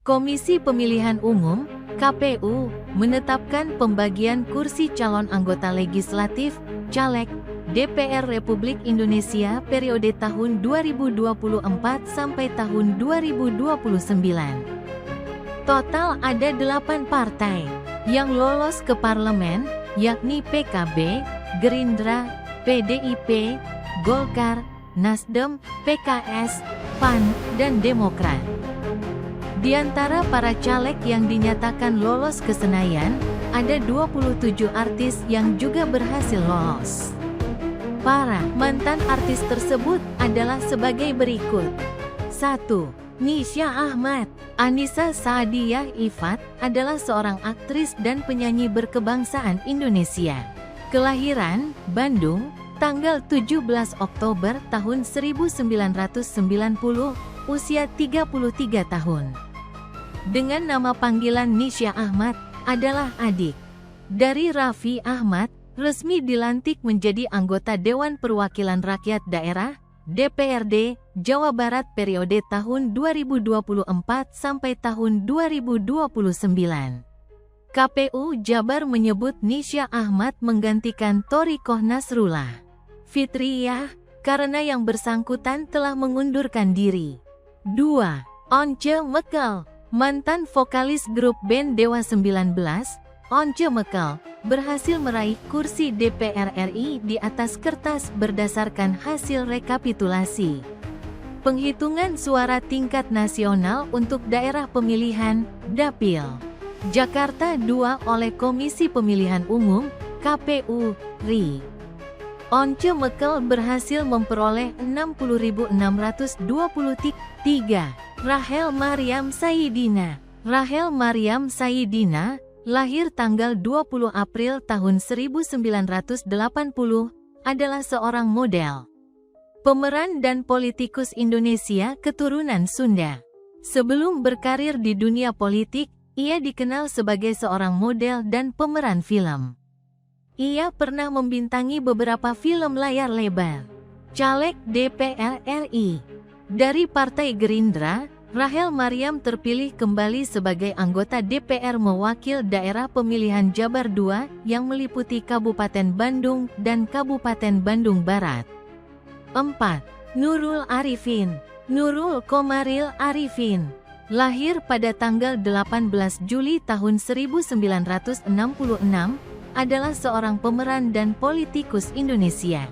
Komisi Pemilihan Umum (KPU) menetapkan pembagian kursi calon anggota legislatif (caleg) DPR Republik Indonesia periode tahun 2024 sampai tahun 2029. Total ada 8 partai yang lolos ke parlemen, yakni PKB, Gerindra, PDIP, Golkar, Nasdem, PKS, PAN, dan Demokrat. Di antara para caleg yang dinyatakan lolos ke Senayan, ada 27 artis yang juga berhasil lolos. Para mantan artis tersebut adalah sebagai berikut. 1. Nisha Ahmad. Anissa Saadiah Ifat adalah seorang aktris dan penyanyi berkebangsaan Indonesia. Kelahiran, Bandung, tanggal 17 Oktober tahun 1990, usia 33 tahun. Dengan nama panggilan Nisha Ahmad, adalah adik dari Raffi Ahmad, resmi dilantik menjadi anggota Dewan Perwakilan Rakyat Daerah, DPRD, Jawa Barat periode tahun 2024 sampai tahun 2029. KPU Jabar menyebut Nisha Ahmad menggantikan Thoriqoh Nasrullah Fitriyah, karena yang bersangkutan telah mengundurkan diri. 2. Once Mekel. Mantan vokalis grup band Dewa 19, Once Mekel, berhasil meraih kursi DPR RI di atas kertas berdasarkan hasil rekapitulasi penghitungan suara tingkat nasional untuk daerah pemilihan, Dapil, Jakarta II oleh Komisi Pemilihan Umum, KPU, RI. Once Mekel berhasil memperoleh 60.623. Rahel Mariam Saidina. Rahel Mariam Saidina, lahir tanggal 20 April tahun 1980, adalah seorang model, pemeran dan politikus Indonesia keturunan Sunda. Sebelum berkarir di dunia politik, ia dikenal sebagai seorang model dan pemeran film. Ia pernah membintangi beberapa film layar lebar. Caleg DPR RI. Dari Partai Gerindra, Rahel Mariam terpilih kembali sebagai anggota DPR mewakil daerah pemilihan Jabar II yang meliputi Kabupaten Bandung dan Kabupaten Bandung Barat. 4. Nurul Arifin. Nurul Komaril Arifin, lahir pada tanggal 18 Juli tahun 1966, adalah seorang pemeran dan politikus Indonesia.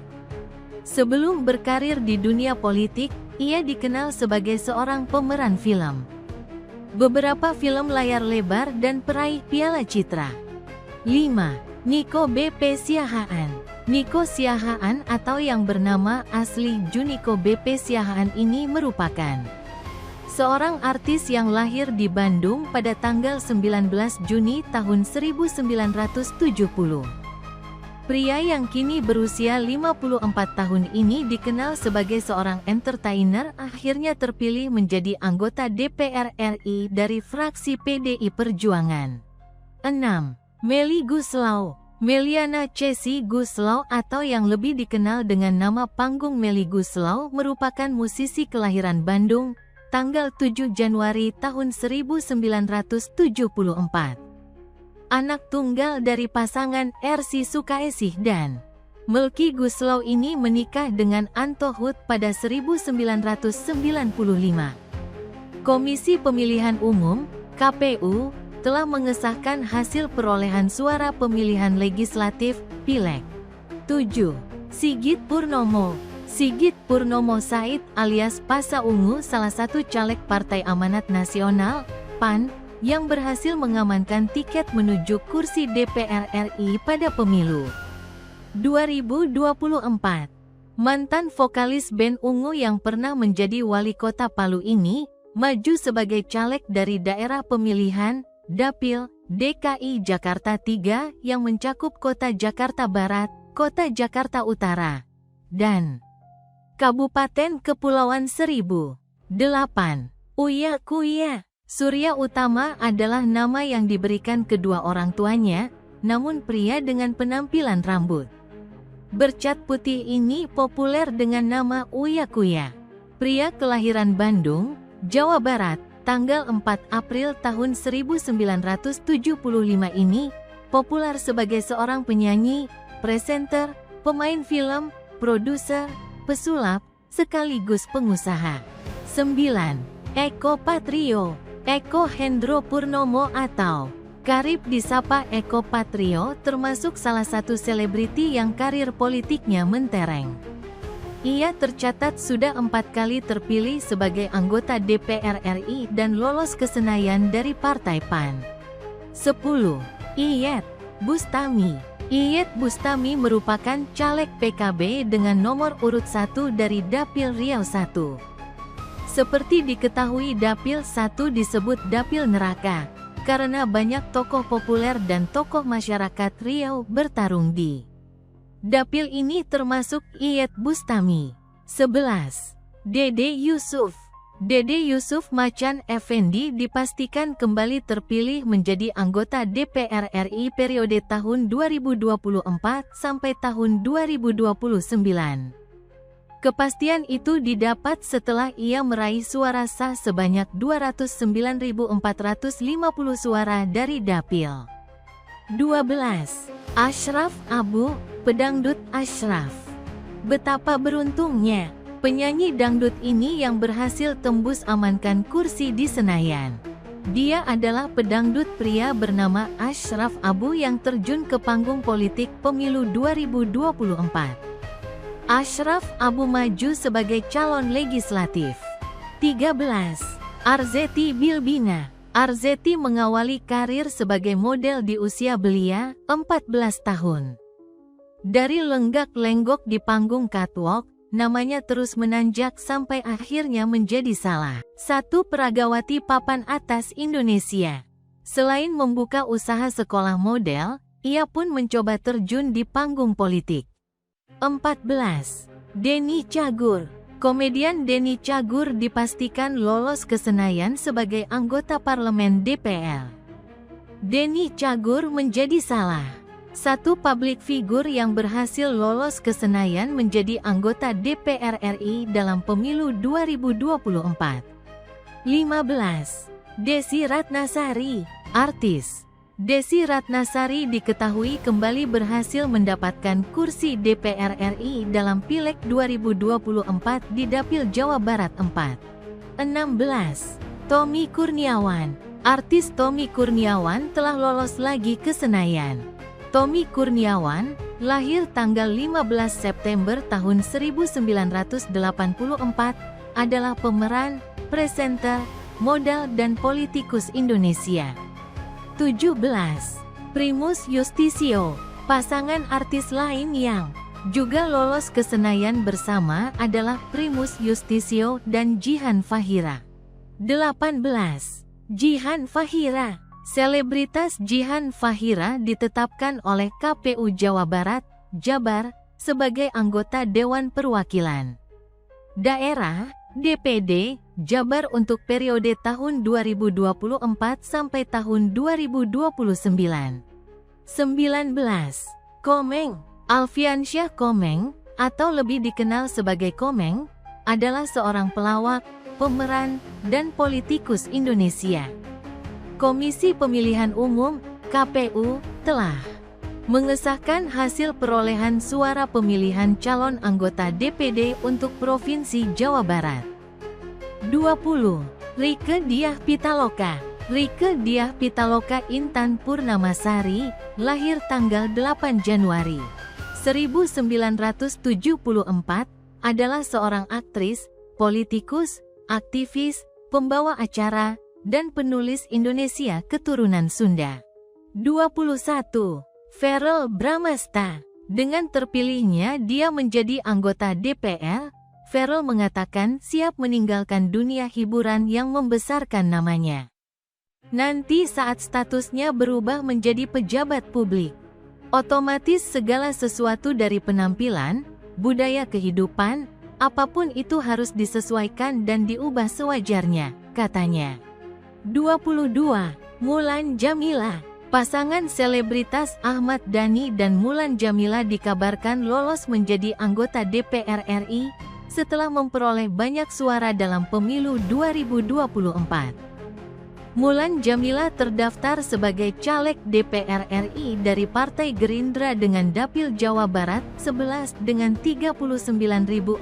Sebelum berkarir di dunia politik, ia dikenal sebagai seorang pemeran film, beberapa film layar lebar dan peraih Piala Citra. 5. Nico BP Siahaan. Nico Siahaan atau yang bernama asli Juniko BP Siahaan ini merupakan seorang artis yang lahir di Bandung pada tanggal 19 Juni tahun 1970. Pria yang kini berusia 54 tahun ini dikenal sebagai seorang entertainer, akhirnya terpilih menjadi anggota DPR RI dari fraksi PDI Perjuangan. 6. Melly Goeslaw. Meliana Chessy Goeslaw atau yang lebih dikenal dengan nama panggung Melly Goeslaw merupakan musisi kelahiran Bandung, tanggal 7 Januari tahun 1974. Anak tunggal dari pasangan Ersi Sukaesih dan Melky Goeslaw ini menikah dengan Anto Hoed pada 1995. Komisi Pemilihan Umum, KPU, telah mengesahkan hasil perolehan suara pemilihan legislatif, Pileg. 7. Sigit Purnomo. Sigit Purnomo Said alias Pasa Ungu salah satu caleg Partai Amanat Nasional, PAN, yang berhasil mengamankan tiket menuju kursi DPR RI pada pemilu 2024. Mantan vokalis band Ungu yang pernah menjadi wali kota Palu ini, maju sebagai caleg dari daerah pemilihan, Dapil, DKI Jakarta III yang mencakup Kota Jakarta Barat, Kota Jakarta Utara, dan Kabupaten Kepulauan Seribu. 8. Uya Kuya. Surya Utama adalah nama yang diberikan kedua orang tuanya, namun pria dengan penampilan rambut bercat putih ini populer dengan nama Uya Kuya. Pria kelahiran Bandung, Jawa Barat, tanggal 4 April tahun 1975 ini, populer sebagai seorang penyanyi, presenter, pemain film, produser, pesulap, sekaligus pengusaha. 9. Eko Patrio. Eko Hendro Purnomo atau kerap disapa Eko Patrio termasuk salah satu selebriti yang karir politiknya mentereng. Ia tercatat sudah 4 kali terpilih sebagai anggota DPR RI dan lolos ke Senayan dari Partai PAN. 10. Iyeth Bustami. Iyeth Bustami merupakan caleg PKB dengan nomor urut 1 dari Dapil Riau 1. Seperti diketahui Dapil 1 disebut Dapil Neraka, karena banyak tokoh populer dan tokoh masyarakat Riau bertarung di Dapil ini termasuk Iyeth Bustami. 11. Dede Yusuf. Dede Yusuf Macan Effendi dipastikan kembali terpilih menjadi anggota DPR RI periode tahun 2024 sampai tahun 2029. Kepastian itu didapat setelah ia meraih suara sah sebanyak 209.450 suara dari Dapil. 12. Ashraf Abu, pedangdut Ashraf. Betapa beruntungnya penyanyi dangdut ini yang berhasil tembus amankan kursi di Senayan. Dia adalah pedangdut pria bernama Ashraf Abu yang terjun ke panggung politik pemilu 2024. Ashraf Abu maju sebagai calon legislatif. 13. Arzetti Bilbina. Arzetti mengawali karir sebagai model di usia belia, 14 tahun. Dari lenggak-lenggok di panggung catwalk, namanya terus menanjak sampai akhirnya menjadi salah satu peragawati papan atas Indonesia. Selain membuka usaha sekolah model, ia pun mencoba terjun di panggung politik. 14. Denny Cagur. Komedian Denny Cagur dipastikan lolos ke Senayan sebagai anggota parlemen DPR. Denny Cagur menjadi salah satu publik figur yang berhasil lolos ke Senayan menjadi anggota DPR RI dalam pemilu 2024. 15. Desi Ratnasari. Artis Desi Ratnasari diketahui kembali berhasil mendapatkan kursi DPR RI dalam Pileg 2024 di Dapil Jawa Barat 4. 16. Tommy Kurniawan. Artis Tommy Kurniawan telah lolos lagi ke Senayan. Tommy Kurniawan, lahir tanggal 15 September tahun 1984, adalah pemeran, presenter, model dan politikus Indonesia. 17. Primus Yustisio. Pasangan artis lain yang juga lolos ke Senayan bersama adalah Primus Yustisio dan Jihan Fahira. 18. Jihan Fahira. Selebritas Jihan Fahira ditetapkan oleh KPU Jawa Barat, Jabar, sebagai anggota Dewan Perwakilan Daerah, DPD, Jabar untuk periode tahun 2024 sampai tahun 2029. 19. Komeng. Alfiansyah Komeng, atau lebih dikenal sebagai Komeng, adalah seorang pelawak, pemeran, dan politikus Indonesia. Komisi Pemilihan Umum, KPU, telah mengesahkan hasil perolehan suara pemilihan calon anggota DPD untuk Provinsi Jawa Barat. 20. Rieke Diah Pitaloka. Rieke Diah Pitaloka Intan Purnamasari, lahir tanggal 8 Januari 1974, adalah seorang aktris, politikus, aktivis, pembawa acara, dan penulis Indonesia keturunan Sunda. 21. Verrell Bramasta. Dengan terpilihnya dia menjadi anggota DPR, Verrell mengatakan siap meninggalkan dunia hiburan yang membesarkan namanya. Nanti saat statusnya berubah menjadi pejabat publik, otomatis segala sesuatu dari penampilan, budaya kehidupan, apapun itu harus disesuaikan dan diubah sewajarnya, katanya. 22. Mulan Jamila. Pasangan selebritas Ahmad Dhani dan Mulan Jamila dikabarkan lolos menjadi anggota DPR RI setelah memperoleh banyak suara dalam pemilu 2024. Mulan Jameela terdaftar sebagai caleg DPR RI dari Partai Gerindra dengan Dapil Jawa Barat 11 dengan 39.437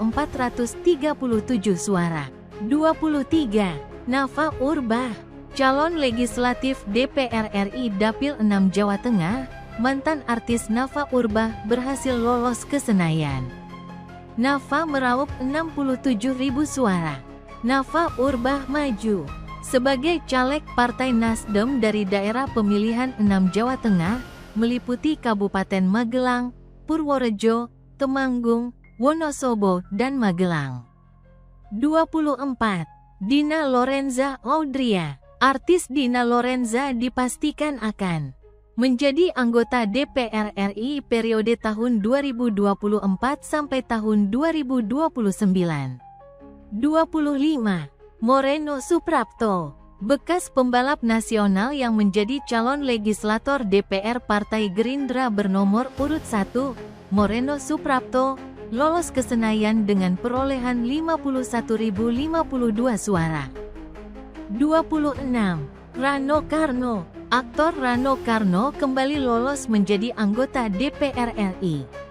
suara. 23. Nafa Urbah, calon legislatif DPR RI Dapil 6 Jawa Tengah, mantan artis Nafa Urbah berhasil lolos ke Senayan. Nafa meraup 67.000 suara. Nafa Urbah maju sebagai caleg Partai Nasdem dari daerah pemilihan 6 Jawa Tengah, meliputi Kabupaten Magelang, Purworejo, Temanggung, Wonosobo, dan Magelang. 24. Dina Lorenza Audria, artis Dina Lorenza dipastikan akan menjadi anggota DPR RI periode tahun 2024 sampai tahun 2029. 25. Moreno Suprapto, bekas pembalap nasional yang menjadi calon legislator DPR Partai Gerindra bernomor urut 1, Moreno Suprapto, lolos ke Senayan dengan perolehan 51.052 suara. 26. Rano Karno, aktor Rano Karno kembali lolos menjadi anggota DPR RI.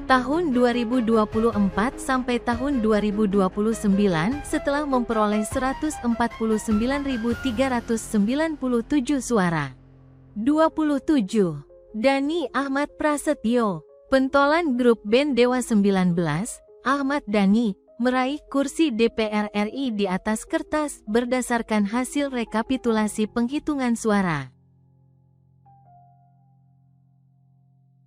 Tahun 2024 sampai tahun 2029 setelah memperoleh 149.397 suara. 27. Dhani Ahmad Prasetyo, pentolan grup band Dewa 19, Ahmad Dhani, meraih kursi DPR RI di atas kertas berdasarkan hasil rekapitulasi penghitungan suara.